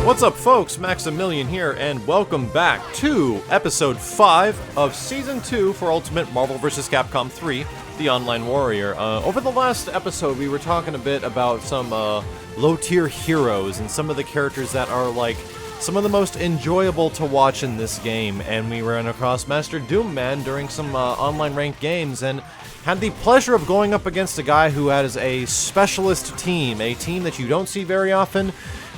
What's up, folks? Maximilian here, and welcome back to Episode 5 of Season 2 for Ultimate Marvel vs. Capcom 3, The Online Warrior. Over the last episode, we were talking a bit about some low-tier heroes and some of the characters that are, like, some of the most enjoyable to watch in this game, and we ran across Master Doomman during some online ranked games, and had the pleasure of going up against a guy who has a specialist team, a team that you don't see very often,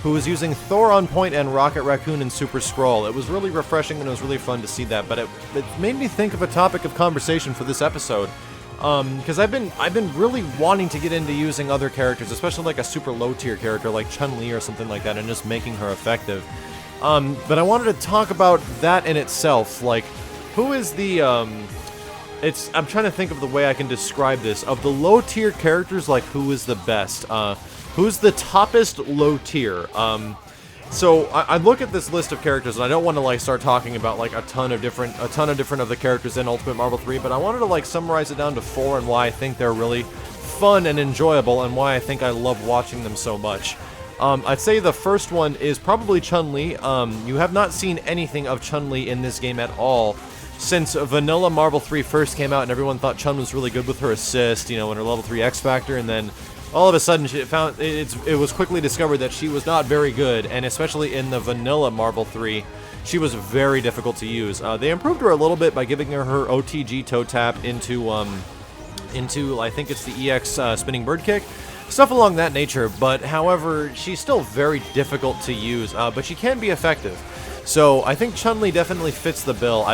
who was using Thor on point and Rocket Raccoon and Super Skrull. It was really refreshing and it was really fun to see that, but it made me think of a topic of conversation for this episode. Because I've been really wanting to get into using other characters, especially like a super low tier character like Chun-Li or something like that, and just making her effective. But I wanted to talk about that in itself, like, who is the, I'm trying to think of the way I can describe this. Of the low tier characters, like, who is the best? Who's the toppest low tier? So I look at this list of characters, and I don't want to like start talking about like a ton of different of the characters in Ultimate Marvel 3, but I wanted to like summarize it down to 4 and why I think they're really fun and enjoyable, and why I think I love watching them so much. I'd say the first one is probably Chun-Li. You have not seen anything of Chun-Li in this game at all since Vanilla Marvel 3 first came out, and everyone thought Chun was really good with her assist, you know, and her level 3 X Factor, and then all of a sudden it was quickly discovered that she was not very good, and especially in the Vanilla Marvel 3, she was very difficult to use. They improved her a little bit by giving her OTG toe tap into I think it's the EX spinning bird kick. Stuff along that nature, but however, she's still very difficult to use, but she can be effective. So I think Chun-Li definitely fits the bill.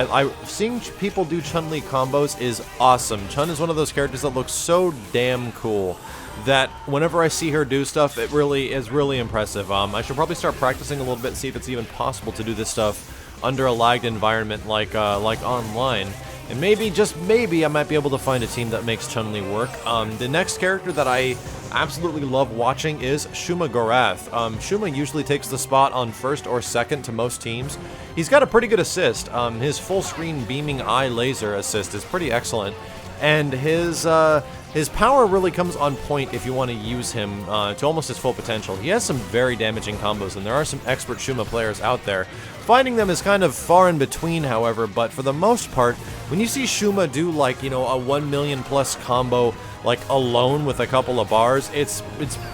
Seeing people do Chun-Li combos is awesome. Chun is one of those characters that looks so damn cool that whenever I see her do stuff, it really is really impressive. I should probably start practicing a little bit and see if it's even possible to do this stuff under a lagged environment like online. And maybe, just maybe, I might be able to find a team that makes Chun-Li work. The next character that I absolutely love watching is Shuma Gorath. Shuma usually takes the spot on first or second to most teams. He's got a pretty good assist. His full-screen beaming eye laser assist is pretty excellent. And his power really comes on point if you want to use him to almost his full potential. He has some very damaging combos, and there are some expert Shuma players out there. Finding them is kind of far in between, however, but for the most part, when you see Shuma do, like, you know, a 1 million plus combo, like, alone with a couple of bars, it's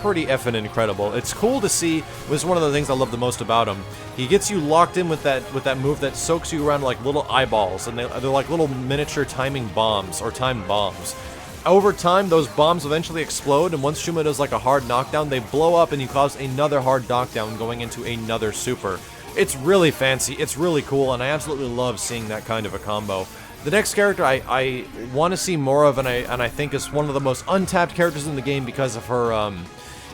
pretty effing incredible. It's cool to see. It's one of the things I love the most about him. He gets you locked in with that move that soaks you around like little eyeballs, and they're like little miniature timing bombs, or timed bombs. Over time, those bombs eventually explode, and once Shuma does like a hard knockdown, they blow up and you cause another hard knockdown going into another super. It's really fancy, it's really cool, and I absolutely love seeing that kind of a combo. The next character I want to see more of, and I think is one of the most untapped characters in the game because of her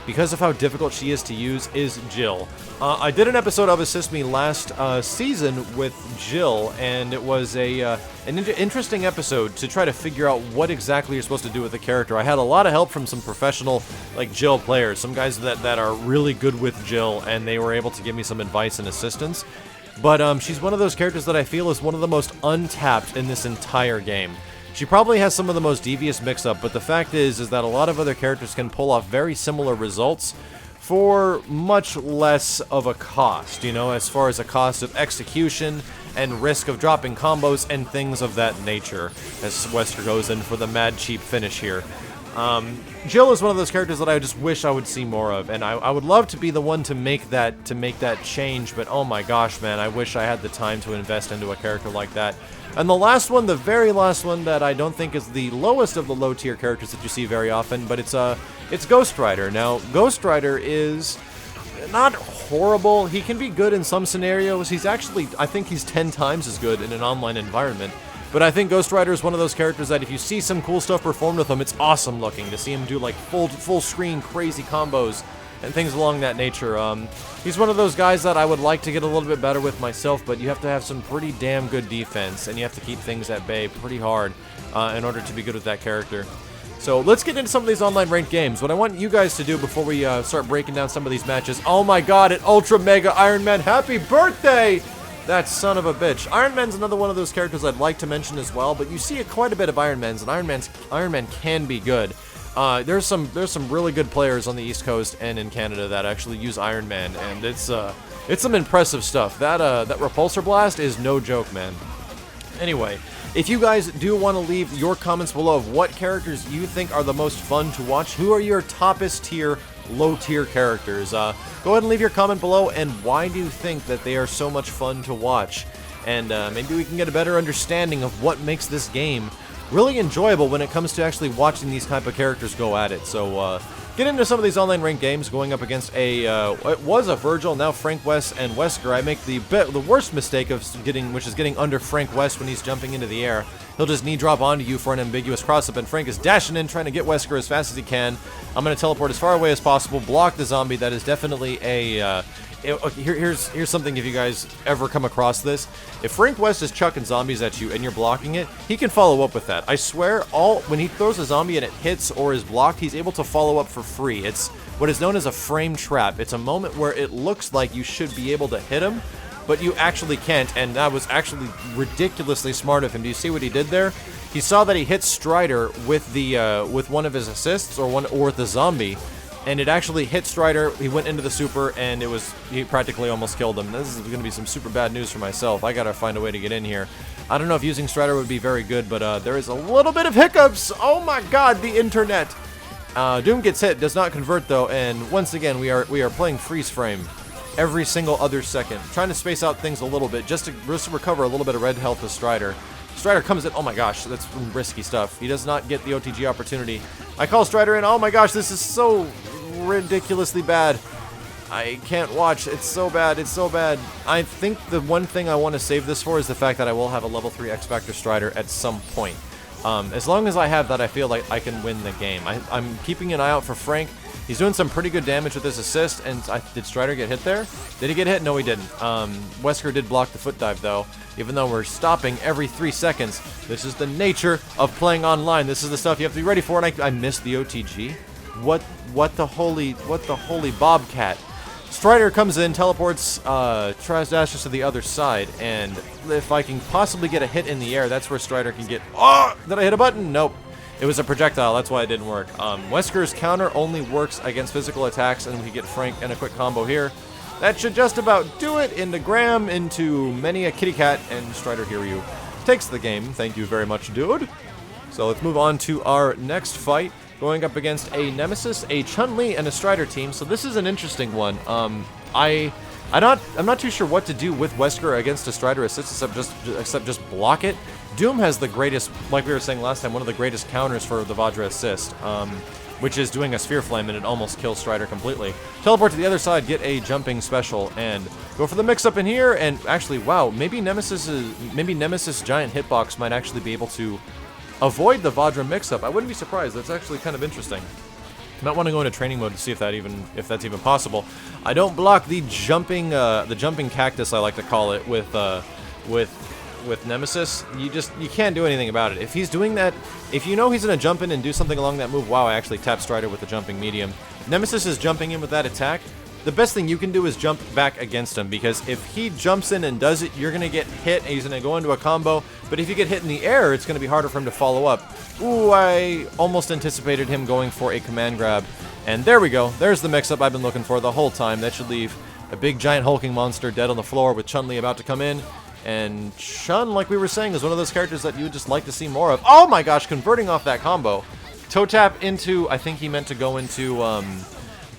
because of how difficult she is to use, is Jill. I did an episode of Assist Me last season with Jill, and it was an interesting episode to try to figure out what exactly you're supposed to do with the character. I had a lot of help from some professional, like, Jill players, some guys that are really good with Jill, and they were able to give me some advice and assistance. But she's one of those characters that I feel is one of the most untapped in this entire game. She probably has some of the most devious mix-up, but the fact is that a lot of other characters can pull off very similar results for much less of a cost, you know, as far as a cost of execution and risk of dropping combos and things of that nature, as Wester goes in for the mad cheap finish here. Jill is one of those characters that I just wish I would see more of, and I would love to be the one to make that change, but oh my gosh, man, I wish I had the time to invest into a character like that. And the last one, the very last one that I don't think is the lowest of the low tier characters that you see very often, but it's Ghost Rider. Now, Ghost Rider is not horrible. He can be good in some scenarios. He's actually, I think he's 10 times as good in an online environment. But I think Ghost Rider is one of those characters that if you see some cool stuff performed with him, it's awesome looking to see him do like full screen crazy combos and things along that nature. He's one of those guys that I would like to get a little bit better with myself, but you have to have some pretty damn good defense, and you have to keep things at bay pretty hard in order to be good with that character. So let's get into some of these online ranked games. What I want you guys to do before we start breaking down some of these matches, oh my god, an Ultra Mega Iron Man, happy birthday! That son of a bitch. Iron Man's another one of those characters I'd like to mention as well, but you see quite a bit of Iron Man's, and Iron Man can be good. There's some really good players on the East Coast and in Canada that actually use Iron Man, and it's It's some impressive stuff. That repulsor blast is no joke, man. Anyway, if you guys do want to leave your comments below of what characters you think are the most fun to watch, who are your toppest tier, low tier characters, go ahead and leave your comment below, and why do you think that they are so much fun to watch? And maybe we can get a better understanding of what makes this game really enjoyable when it comes to actually watching these type of characters go at it. So get into some of these online ranked games going up against it was a Virgil, now Frank West and Wesker. I make the worst mistake of which is getting under Frank West when he's jumping into the air. He'll just knee drop onto you for an ambiguous cross-up, and Frank is dashing in, trying to get Wesker as fast as he can. I'm going to teleport as far away as possible, block the zombie. That is definitely a... here's something if you guys ever come across this. If Frank West is chucking zombies at you and you're blocking it, he can follow up with that. I swear, when he throws a zombie and it hits or is blocked, he's able to follow up for free. It's what is known as a frame trap. It's a moment where it looks like you should be able to hit him, but you actually can't, and that was actually ridiculously smart of him. Do you see what he did there? He saw that he hit Strider with with one of his assists or with the zombie, and it actually hit Strider. He went into the super, and he practically almost killed him. This is going to be some super bad news for myself. I gotta find a way to get in here. I don't know if using Strider would be very good, but there is a little bit of hiccups. Oh my God, the internet. Doom gets hit, does not convert though, and once again we are playing freeze frame every single other second, trying to space out things a little bit just to recover a little bit of red health with Strider. Strider comes in. Oh my gosh, that's some risky stuff. He does not get the OTG opportunity. I call Strider in. Oh my gosh, this is so ridiculously bad. I can't watch. It's so bad. It's so bad. I think the one thing I want to save this for is the fact that I will have a level 3 X Factor Strider at some point. As long as I have that, I feel like I can win the game. I'm keeping an eye out for Frank. He's doing some pretty good damage with his assist, and did Strider get hit there? Did he get hit? No, he didn't. Wesker did block the foot dive, though. Even though we're stopping every 3 seconds, this is the nature of playing online. This is the stuff you have to be ready for, and I missed the OTG. What the holy bobcat? Strider comes in, teleports, dashes to the other side, and if I can possibly get a hit in the air, that's where Strider can get... Oh! Did I hit a button? Nope. It was a projectile, that's why it didn't work. Wesker's counter only works against physical attacks, and we get Frank in a quick combo here. That should just about do it. Into Graham, into many a kitty cat, and Strider Hiryu takes the game. Thank you very much, dude. So let's move on to our next fight, going up against a Nemesis, a Chun-Li, and a Strider team. So this is an interesting one. I'm not too sure what to do with Wesker against a Strider assist except just block it. Doom has the greatest, like we were saying last time, one of the greatest counters for the Vajra assist, which is doing a Sphere Flame, and it almost kills Strider completely. Teleport to the other side, get a jumping special, and go for the mix-up in here, and actually, wow, maybe Nemesis Giant Hitbox might actually be able to avoid the Vajra mix-up. I wouldn't be surprised. That's actually kind of interesting. Might want to go into training mode to see if that's even possible. I don't block the jumping cactus, I like to call it, with Nemesis. You can't do anything about it. If he's doing that, if you know he's gonna jump in and do something along that move, wow, I actually tapped Strider with the jumping medium. Nemesis is jumping in with that attack. The best thing you can do is jump back against him, because if he jumps in and does it, you're gonna get hit and he's gonna go into a combo. But if you get hit in the air, it's gonna be harder for him to follow up. Ooh, I almost anticipated him going for a command grab. And there we go. There's the mix-up I've been looking for the whole time. That should leave a big giant hulking monster dead on the floor with Chun-Li about to come in. And Chun, like we were saying, is one of those characters that you would just like to see more of. Oh my gosh, converting off that combo. Toe tap into, I think he meant to go into,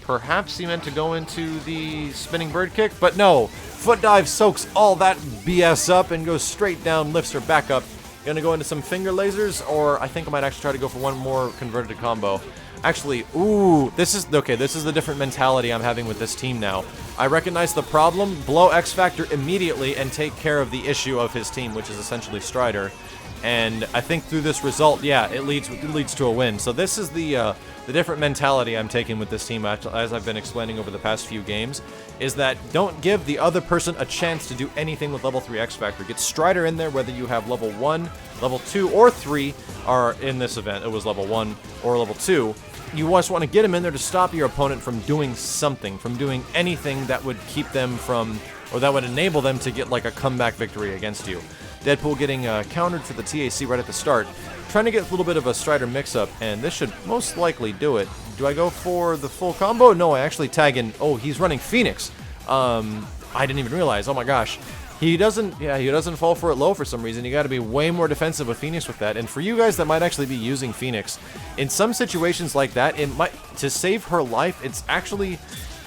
perhaps he meant to go into the spinning bird kick, but no. Foot dive soaks all that BS up and goes straight down, lifts her back up. Gonna go into some finger lasers, or I think I might actually try to go for one more converted combo. Actually, ooh, this is the different mentality I'm having with this team now. I recognize the problem, blow X Factor immediately, and take care of the issue of his team, which is essentially Strider. And I think through this result, yeah, it leads to a win. So this is the different mentality I'm taking with this team, as I've been explaining over the past few games, is that don't give the other person a chance to do anything with level 3 X Factor. Get Strider in there, whether you have level 1, level 2, or 3 are in this event. It was level 1 or level 2. You just want to get him in there to stop your opponent from doing something, from doing anything that would keep them from, or that would enable them to get like a comeback victory against you. Deadpool getting countered for the TAC right at the start. Trying to get a little bit of a Strider mix-up, and this should most likely do it. Do I go for the full combo? No, I actually tag in. Oh, he's running Phoenix. I didn't even realize. Oh my gosh. He doesn't fall for it low for some reason. You got to be way more defensive with Phoenix with that. And for you guys that might actually be using Phoenix, in some situations like that, to save her life, it's actually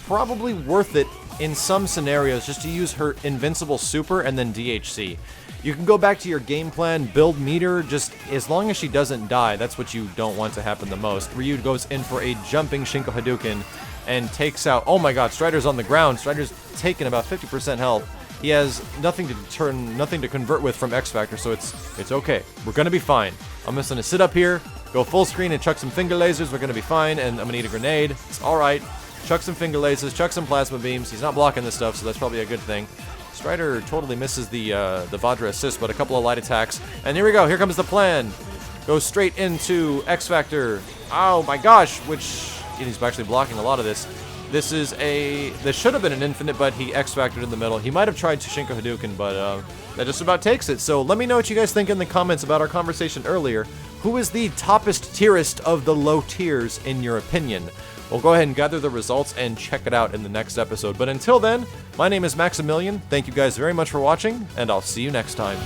probably worth it in some scenarios just to use her invincible super and then DHC. You can go back to your game plan, build meter, just as long as she doesn't die. That's what you don't want to happen the most. Ryu goes in for a jumping Shinko Hadouken and takes out, oh my god, Strider's on the ground. Strider's taking about 50% health. He has nothing to convert with from X Factor, so it's okay. We're gonna be fine. I'm just gonna sit up here, go full screen and chuck some finger lasers. We're gonna be fine, and I'm gonna need a grenade. It's alright. Chuck some finger lasers, chuck some plasma beams. He's not blocking this stuff, so that's probably a good thing. Strider totally misses the Vajra assist, but a couple of light attacks. And here we go, here comes the plan. Go straight into X Factor. Oh my gosh, he's actually blocking a lot of this. This should have been an infinite, but he X-Factored in the middle. He might have tried to Shinko Hadouken, but that just about takes it. So let me know what you guys think in the comments about our conversation earlier. Who is the toppest tierest of the low tiers in your opinion? We'll go ahead and gather the results and check it out in the next episode. But until then, my name is Maximilian. Thank you guys very much for watching, and I'll see you next time.